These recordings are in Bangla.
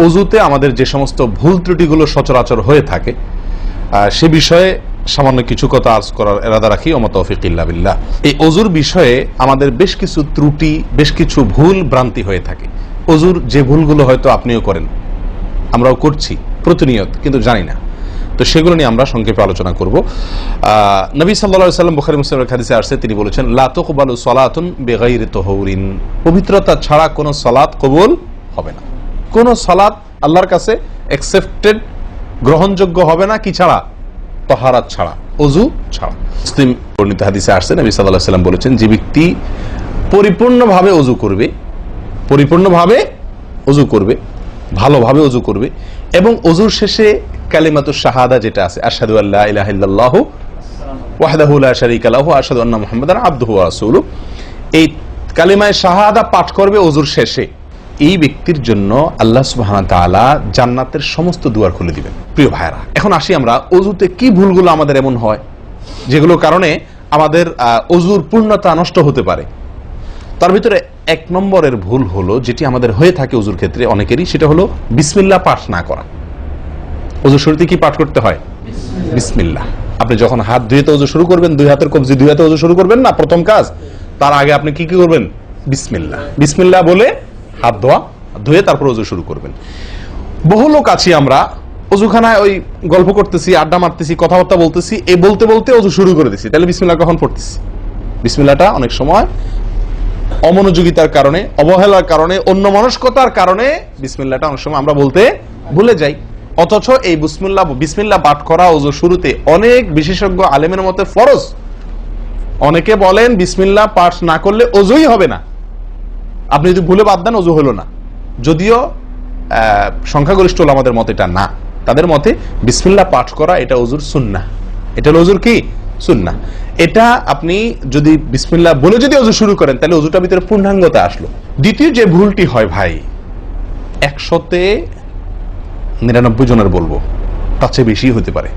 অজুতে আমাদের যে সমস্ত ভুল ত্রুটিগুলো সচরাচর হয়ে থাকে সে বিষয়ে সামান্য কিছু কথা আজ করার ইরাদা রাখি। ওয়া মা তাওফীক ইল্লা বিল্লাহ। এই অজুর বিষয়ে আমাদের বেশ কিছু ত্রুটি, বেশ কিছু ভুল ভ্রান্তি হয়ে থাকে। অজুর যে ভুলগুলো হয়তো আপনিও করেন, আমরাও করছি প্রতিনিয়ত, কিন্তু জানি না। তো সেগুলো নিয়ে আমরা সংক্ষেপে আলোচনা করব। নবী সাল্লাল্লাহু আলাইহি ওয়াসাল্লাম বুখারী মুসলিমের হাদিসে আসছে, তিনি বলেছেন, লা তুকবালু সালাতুন বিগাইরি তাহুরিন, পবিত্রতা ছাড়া কোনো সালাত কবুল হবে না। কোন সালাত আল্লাহর কাছে অ্যাকসেপ্টেড, গ্রহণযোগ্য হবে না কি ছাড়া? তাহারাত ছাড়া, ওযু ছাড়া। মুসলিম বর্ণিত হাদিসে আসছে, নবী সাল্লাল্লাহু আলাইহি ওয়াসাল্লাম বলেছেন, যে ব্যক্তি পরিপূর্ণভাবে ওযু করবে, পরিপূর্ণভাবে ওযু করবে, ভালোভাবে ওযু করবে, এবং ওযুর শেষে কালিমাতুশ শাহাদা যেটা আছে, আশহাদু আল্লা ইলাহা ইল্লাল্লাহু ওয়াহদাহু লা শারীকা লাহু ওয়া আশহাদু আন্না মুহাম্মাদান আবদুহু ওয়া রাসূলুহু, এই কালিমায়ে শাহাদা পাঠ করবে ওযুর শেষে, এই ব্যক্তির জন্য আল্লাহ সুবহানাহু ওয়া তাআলা জান্নাতের সমস্ত দুয়ার খুলে দিবেন। প্রিয় ভাইরা, এখন আসি আমরা ওযুতে কি ভুলগুলো আমাদের এমন হয় যেগুলোর কারণে আমাদের ওযুর পূর্ণতা নষ্ট হতে পারে। তার ভিতরে এক নম্বরের ভুল হলো, যেটি আমাদের হয়ে থাকে ওযুর ক্ষেত্রে অনেকেরই, সেটা হলো বিসমিল্লাহ পাঠ না করা। ওযুর শুরুতে কি পাঠ করতে হয়? বিসমিল্লাহ। আপনি যখন হাত ধুয়ে ওযু শুরু করবেন, দুই হাতের কবজি দুই হাতে ওযু শুরু করবেন না, প্রথম কাজ, তার আগে আপনি কি করবেন? বিসমিল্লাহ। বিসমিল্লাহ বলে হাত ধুয়ে তারপর ওযু শুরু করবেন। বহু লোক আছি আমরা, ওযুখানায় ওই গল্প করতেছি, আড্ডা মারতেছি, কথাবার্তা বলতেছি, এই বলতে বলতে ওযু শুরু করে দিছি। তাহলে বিসমিল্লাহ কখন পড়তেছি? বিসমিল্লাহটা অনেক সময় অমনোযোগিতার কারণে, অবহেলার কারণে, অন্যমনস্কতার কারণে বিসমিল্লাহটা অনেক সময় আমরা বলতে ভুলে যাই। অথচ এই বিসমিল্লাহ পাঠ করা ওযু শুরুতে অনেক বিশেষজ্ঞ আলেমের মতে ফরজ। অনেকে বলেন বিসমিল্লাহ পাঠ না করলে ওযুই হবে না, আপনি যদি ভুলে বাদ দেন ওযু হলো না। যদিও সংখ্যাগরিষ্ঠ ওলামাদের মতে এটা না, তাদের মতে বিসমিল্লাহ পাঠ করা এটা ওযুর সুন্নাহ। এটা হলো ওযুর কি? সুন্নাহ। এটা আপনি যদি বিসমিল্লাহ বলে যদি ওযু শুরু করেন, তাহলে ওযুটার ভিতরে পূর্ণাঙ্গতা আসলো। দ্বিতীয় যে ভুলটি হয় ভাই, 199 জনের বলবো, তার চেয়ে বেশি হতে পারে,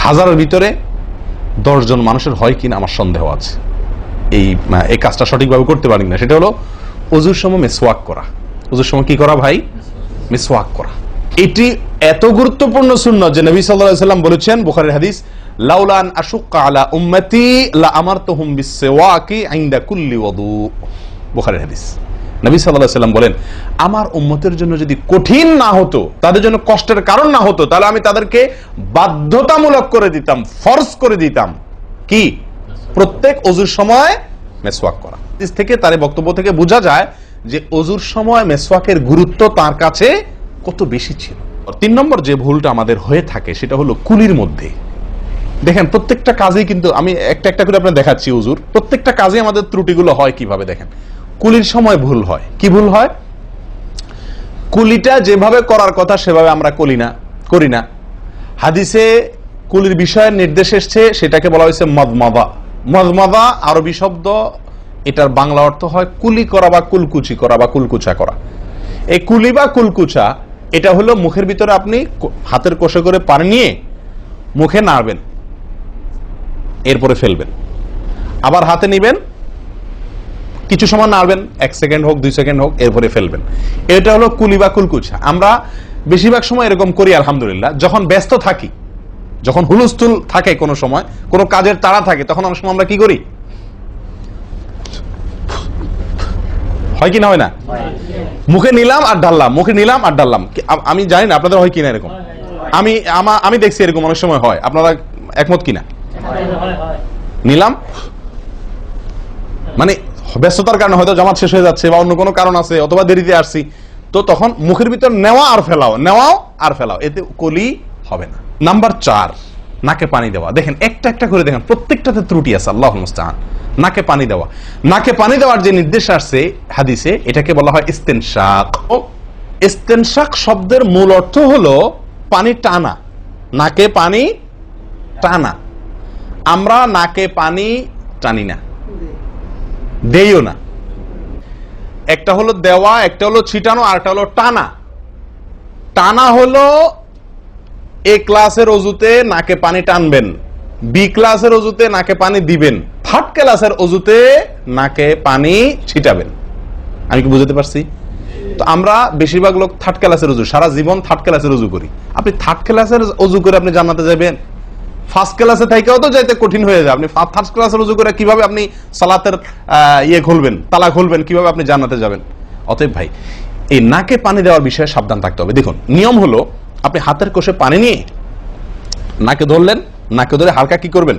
হাজারের ভিতরে 10 জন মানুষের হয় কিনা আমার সন্দেহ আছে এই কাজটা সঠিকভাবে করতে পারি না। সেটা হলো ওযুর সময় মিসওয়াক করা। ওযুর সময় কি করা ভাই? মিসওয়াক করা। এটি এত গুরুত্বপূর্ণ সুন্নাহ যে নবী সাল্লাল্লাহু আলাইহি ওয়াসাল্লাম বলেছেন, বুখারীর হাদিস, লাউলা আন আশুক্কা আলা উম্মতি লা আমারতুহুম বিসওয়াকি ইনদা কুল্লি ওযু। বুখারীর হাদিস। নবী সাল্লাল্লাহু আলাইহি ওয়াসাল্লাম বলেন, আমার উম্মতের জন্য যদি কঠিন না হতো, তাদের জন্য কষ্টের কারণ না হতো, তাহলে আমি তাদেরকে বাধ্যতামূলক করে দিতাম, ফরজ করে দিতাম কি? প্রত্যেক ওযুর সময় মিসওয়াক করা। হাদিস থেকে, তার বক্তব্য থেকে বোঝা যায় যে ওযুর সময় মিসওয়াকের গুরুত্ব তার কাছে কত বেশি ছিল। 3 নম্বর যে ভুলটা আমাদের হয়ে থাকে সেটা হলো কুলির মধ্যে। দেখেন, প্রত্যেকটা কাজেই কিন্তু আমি একটা একটা করে আপনাদের দেখাচ্ছি ওযুর প্রত্যেকটা কাজে আমাদের ত্রুটিগুলো হয় কিভাবে। দেখেন, কুলির সময় ভুল হয়। কি ভুল হয়? কুলিটা যেভাবে করার কথা সেভাবে আমরা করি না। হাদিসে কুলির বিষয়ে নির্দেশ এসেছে, সেটাকে বলা হয়েছে মাদমাদা। মাদমাদা আরবি শব্দ, এটার বাংলা অর্থ হয় কুলি করা বা কুলকুচি করা বা কুলকুচা করা। এই কুলি বা কুলকুচা এটা হলো মুখের ভিতরে আপনি হাতের কোষে করে পানি নিয়ে মুখে নাড়বেন, এরপরে ফেলবেন, আবার হাতে নিবেন, কিছু সময় নাড়বেন, 1 সেকেন্ড হোক 2 সেকেন্ড হোক, এরপরে ফেলবেন। এটা হলো কুলি বা কুলকুচা। আমরা বেশিরভাগ সময় এরকম করি আলহামদুলিল্লাহ। যখন ব্যস্ত থাকি, যখন হুলস্থুল থাকে, কোনো সময় কোনো কাজের তাড়া থাকে, তখন অনেক সময় আমরা কি করি? হয় কি না হয় না? মুখে নিলাম আর ঢাললাম, মুখে নিলাম আর ঢাললাম। আমি জানি না আপনাদের হয় কিনা এরকম। আমি দেখছি এরকম অনেক সময় হয়। আপনারা একমত কিনা? নিলাম মানে ব্যস্ততার কারণে, হয়তো জামাত শেষ হয়ে যাচ্ছে বা অন্য কোনো কারণ আছে, অথবা দেরিতে আসছি, তো তখন মুখের ভিতর নেওয়াও আর ফেলাও, এতে কলি হবে না। নাম্বার 4, নাকে পানি দেওয়া। দেখেন, একটা একটা করে দেখেন, প্রত্যেকটাতে ত্রুটি আছে। আল্লাহুল মুস্তাআন। নাকে পানি দেওয়া। নাকে পানি দেওয়ার যে নির্দেশ আসছে হাদিসে, এটাকে বলা হয় ইস্তেনশাক। ইস্তেনশাক শব্দের মূল অর্থ হলো পানি টানা, নাকে পানি টানা। আমরা নাকে পানি টানি না, দেইও না। একটা হলো দেওয়া, একটা হলো ছিটানো, আর একটা হলো টানা। টানা হলো এ ক্লাসের ওযুতে নাকে পানি টানবেন, বি ক্লাসের ওযুতে নাকে পানি দিবেন, থার্ড ক্লাসের ওযুতে নাকে পানি ছিটাবেন। আমি কি বুঝাতে পারছি? তো আমরা বেশিরভাগ লোক থার্ড ক্লাসের অজু, সারা জীবন থার্ড ক্লাসের অজু করি। আপনি থার্ড ক্লাসের অজু করে আপনি জান্নাতে যাবেন? ফার্স্ট ক্লাসে থাইকাও তো যাইতে কঠিন হয়ে যায়। আপনি থার্ড ক্লাসের অজু করে কিভাবে আপনি সালাতের খুলবেন, তালা খুলবেন, কিভাবে আপনি জান্নাতে যাবেন? অতএব ভাই, এই নাকে পানি দেওয়ার বিষয়ে সাবধান থাকতে হবে। দেখুন, নিয়ম হলো আপনি হাতের কোষে পানি নিয়ে নাকে ধরলেন, নাকে ধরে হালকা কি করবেন?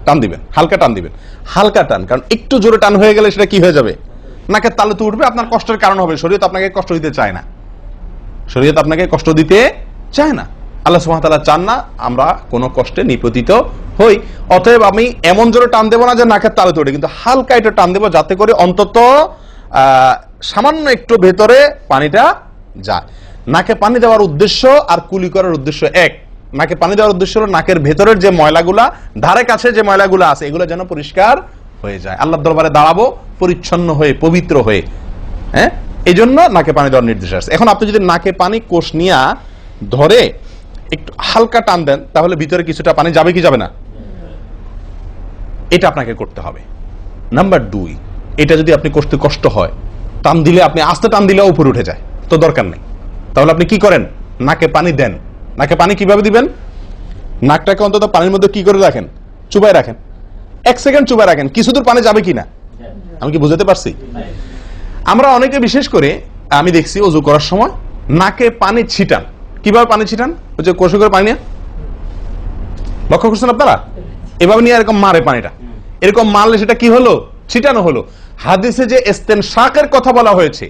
টান দিবেন, হালকা টান দিবেন, হালকা টান। কারণ একটু জোরে টান হয়ে গেলে সেটা কি হয়ে যাবে? নাকের তালু তো উঠবে, আপনার কষ্টের কারণ হবে। শরীয়ত আপনাকে কষ্ট দিতে চায় না, শরীয়ত আপনাকে কষ্ট দিতে চায় না। আল্লাহ সুবহানাহু ওয়া তাআলা চান না আমরা কোনো কষ্টে নিপতিত হই। অতএব আমি এমন জোরে টান দেবো না যে নাকের তালু তোড়ে, কিন্তু হালকা একটু টান দেবো যাতে করে অন্তত সামান্য একটু ভেতরে পানিটা যায়। নাকে পানি দেওয়ার উদ্দেশ্য আর কুলি করার উদ্দেশ্য এক। নাকে পানি দেওয়ার উদ্দেশ্য হলো নাকের ভেতরের যে ময়লাগুলা, ধারে কাছে যে ময়লাগুলা আছে, এগুলো যেন পরিষ্কার হয়ে যায়। আল্লাহর দরবারে দাঁড়াবো পরিচ্ছন্ন হয়ে, পবিত্র হয়ে। হ্যাঁ, এই জন্য নাকে পানি দেওয়ার নির্দেশ আছে। এখন আপনি যদি নাকে পানি কোষ নিয়ে ধরে একটু হালকা টান দেন, তাহলে ভিতরে কিছুটা পানি যাবে কি যাবে না? এটা আপনাকে করতে হবে। নাম্বার 2, এটা যদি আপনি করতে কষ্ট হয়, টান দিলে, আপনি আস্তে টান দিলেও উপরে উঠে যায়, তো দরকার নেই। তাহলে আপনি কি করেন? নাকে পানি দেন। নাকে পানি কিভাবে দিবেন? নাকটাকে অন্তত পানির মধ্যে কি করে রাখেন? চুবাই রাখেন, 1 সেকেন্ড চুবাই রাখেন। কিছু দূর পানি যাবে কিনা আমি কি বুঝাতে পারছি? আমরা অনেকে বিশেষ করে আমি দেখছি ওযু করার সময় নাকে পানি ছিটান। কিভাবে পানি ছিটান? ওই যে কষে করে পানি নিয়ে, লক্ষ্য করছেন আপনারা? এভাবে নিয়ে এরকম মারে পানিটা, এরকম মারলে সেটা কি হলো? ছিটানো হলো। হাদিসে যে ইস্তেনশাকের কথা বলা হয়েছে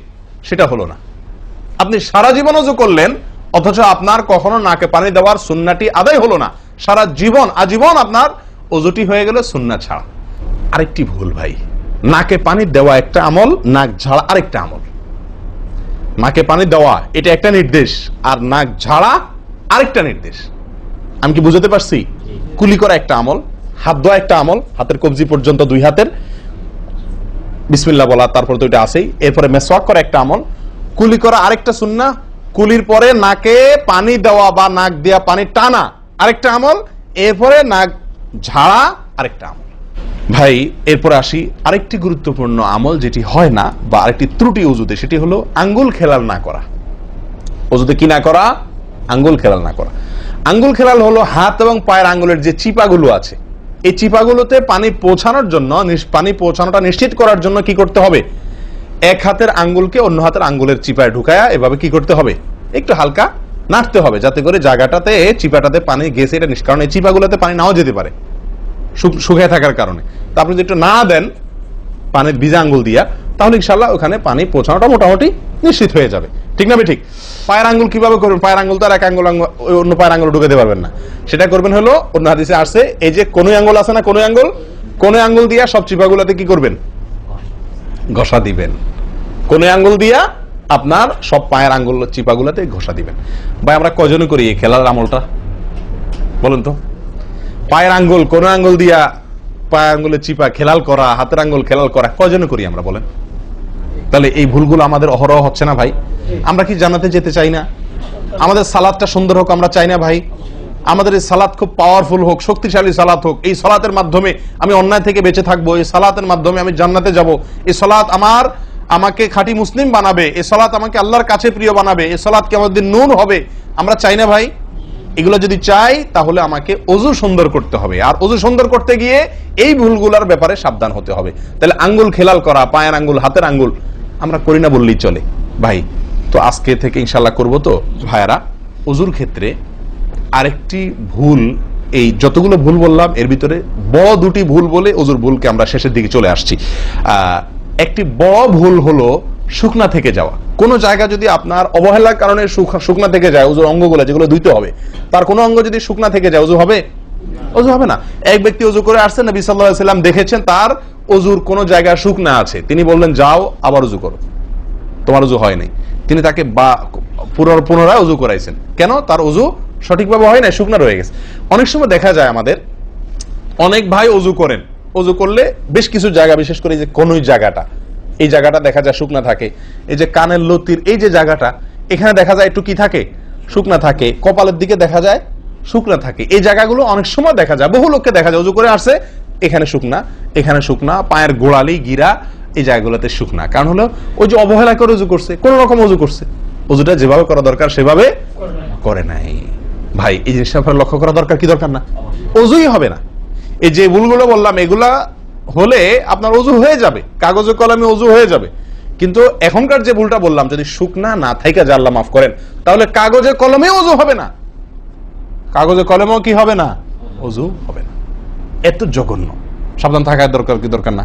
সেটা হলো না। আপনি সারা জীবন ওযু করলেন, অথচ আপনার কখনো নাকে পানি দেওয়ার সুন্নাহটি আদায় হলো না। সারা জীবন, আজীবন আপনার ওযুটি হয়ে গেল সুন্নাহ ছাড়া। আরেকটি ভুল ভাই, নাকে পানি দেওয়া একটা আমল, নাক ঝাড়া আরেকটা আমল। নাকে পানি দেওয়া এটা একটা নির্দেশ, আর নাক ঝাড়া আরেকটা নির্দেশ। আমি কি বুঝাতে পারছি? কুলি করা একটা আমল, হাত ধোয়া একটা আমল, হাতের কবজি পর্যন্ত 2 হাতের বিসমিল্লাহ বলা, তারপর তো এটা আছেই। এরপরে মেসওয়াক করা একটা আমল, কুলি করা আরেকটা সুন্নাহ, কুলির পরে নাকে পানি দেওয়া বা নাক দিয়া পানি টানা আরেকটা আমল, এরপরে নাক ঝাড়া আরেকটা আমল। ভাই, এরপর আসি আরেকটি গুরুত্বপূর্ণ আমল যেটি হয় না, বা আরেকটি ত্রুটি ওযুতে, সেটি হলো আঙ্গুল খেলাল না করা। ওযুতে কি না করা? আঙ্গুল খেলাল না করা। আঙ্গুল খেলাল হলো হাত এবং পায়ের আঙ্গুলের যে চিপাগুলো আছে, এই চিপাগুলোতে পানি পৌঁছানোর জন্য, পানি পৌঁছানোটা নিশ্চিত করার জন্য কি করতে হবে? এক হাতের আঙ্গুলকে অন্য হাতের আঙ্গুলের চিপায় ঢুকায়া এভাবে কি করতে হবে? একটু হালকা নাড়তে হবে, যাতে করে জায়গাটাতে, চিপাটাতে পানি গেছে এটা নিষ্কারণ। এই চিপাগুলোতে পানি নাও যেতে পারে শুকিয়ে থাকার কারণে। তা আপনি যদি একটু না দেন পানির ভিজা আঙ্গুল দিয়া, তাহলে ইনশাআল্লাহ ওখানে পানি পৌঁছানোটা মোটামুটি নিশ্চিত হয়ে যাবে। ঠিক না? ঠিক। পায়ের আঙ্গুল কিভাবে করবেন? পায়ের আঙ্গুল তো আর এক আঙ্গুল অন্য পায়ের আঙ্গুল ঢুকাতে পারবেন না। সেটা করবেন হলো, অন্য হাদিসে আসছে, এই যে কোন আঙ্গুল আছে না, কোন আঙ্গুল দিয়া সব চিপাগুলোতে কি করবেন? ঘষা দিবেন। কোন আঙ্গুল দিয়া আপনার সব পায়ের আঙ্গুল চিপাগুলোতে ঘষা দিবেন। ভাই, আমরা কজনে করি এই খেলার আমলটা বলেন তো? পায়ের আঙ্গুল, কোন আঙ্গুল দিয়া পায়ের আঙ্গুলের চিপা খেলাল করা, হাতের আঙ্গুল খেলাল করা, কজনে করি আমরা বলেন? তাহলে এই ভুলগুলো আমাদের অহরহ হচ্ছে না ভাই? আমরা কি জান্নাতে যেতে চাই না? আমাদের সালাতটা সুন্দর হোক আমরা চাই না ভাই? আমাদের এই সালাত খুব পাওয়ারফুল হোক, শক্তিশালী সালাত হোক। এই সালাতের মাধ্যমে আমি অন্যায় থেকে বেঁচে থাকবো, এই সালাতের মাধ্যমে আমি জান্নাতে যাব, এই সালাত আমাকে খাঁটি মুসলিম বানাবে, এই সালাত আমাকে আল্লাহর কাছে প্রিয় বানাবে, এই সালাত কিয়ামতের দিন নূর হবে। আমরা চাই না ভাই? এগুলো যদি চাই তাহলে আমাকে ওযু সুন্দর করতে হবে, আর ওযু সুন্দর করতে গিয়ে এই ভুলগুলোর ব্যাপারে সাবধান হতে হবে। তাহলে আঙ্গুল খেলাল করা, পায়ের আঙ্গুল, হাতের আঙ্গুল আমরা করি না বললেই চলে ভাই। তো আজকে থেকে ইনশাআল্লাহ করব। তো ভাইয়ারা, ওযুর ক্ষেত্রে আরেকটি ভুল, এই যতগুলো ভুল বললাম এর ভিতরে বড় 2টি ভুল বলে ওযুর ভুলকে আমরা শেষের দিকে চলে আসছি। একটি বড় ভুল হলো শুকনা থেকে যাওয়া। কোন জায়গা যদি আপনার অবহেলার কারণে শুকনা থেকে যায়, ওযুর অঙ্গগুলো যেগুলো ধুইতে হবে, তার কোনো অঙ্গ যদি শুকনা থেকে যায়, ওযু হবে? ওযু হবে না। এক ব্যক্তি ওযু করে আসছে, নবী সাল্লাল্লাহু আলাইহি ওয়াসাল্লাম দেখেছেন তার ওযুর কোন জায়গা শুকনা আছে, তিনি বললেন যাও আবার ওযু করো, তোমার ওযু হয় নাই। তিনি তাকে পুনরায় ওযু করাইছেন। কেন? তার ওযু সঠিকভাবে হয় না, শুকনা রয়ে গেছে। অনেক সময় দেখা যায় আমাদের অনেক ভাই ওযু করেন, ওযু করলে বেশ কিছু জায়গা, বিশেষ করে যে কোন জায়গাটা, এই জায়গাটা দেখা যায় শুকনা থাকে। এই যে কানের লতির এই যে জায়গাটা, এখানে দেখা যায় একটু কি থাকে? শুকনা থাকে। কপালের দিকে দেখা যায় শুকনা থাকে। এই জায়গাগুলো অনেক সময় দেখা যায়, বহু লোককে দেখা যায় ওযু করে আসছে, এখানে শুকনা, এখানে শুকনা, পায়ের গোড়ালি, গিরা, এই জায়গাগুলোতে শুকনা। কারণ হলো ওই যে অবহেলা করে অজু করছে, কোন রকম অজু করছে, অজুটা যেভাবে করা দরকার সেভাবে করে নাই। ভাই এই জিনিসটা আপনার লক্ষ্য করা দরকার কি দরকার না? অজুই হবে না। এই যে ভুলগুলো বললাম এগুলা হলে আপনার অজু হয়ে যাবে, কাগজে কলমে অজু হয়ে যাবে। কিন্তু এখনকার যে ভুলটা বললাম, যদি শুকনা না থাইকা যা আল্লাহ মাফ করেন, তাহলে কাগজে কলমে অজু হবে না, কাগজে কলমেও কি হবে না? অজু হবে না। এত জঘন্য। সাবধান থাকার দরকার কি দরকার না?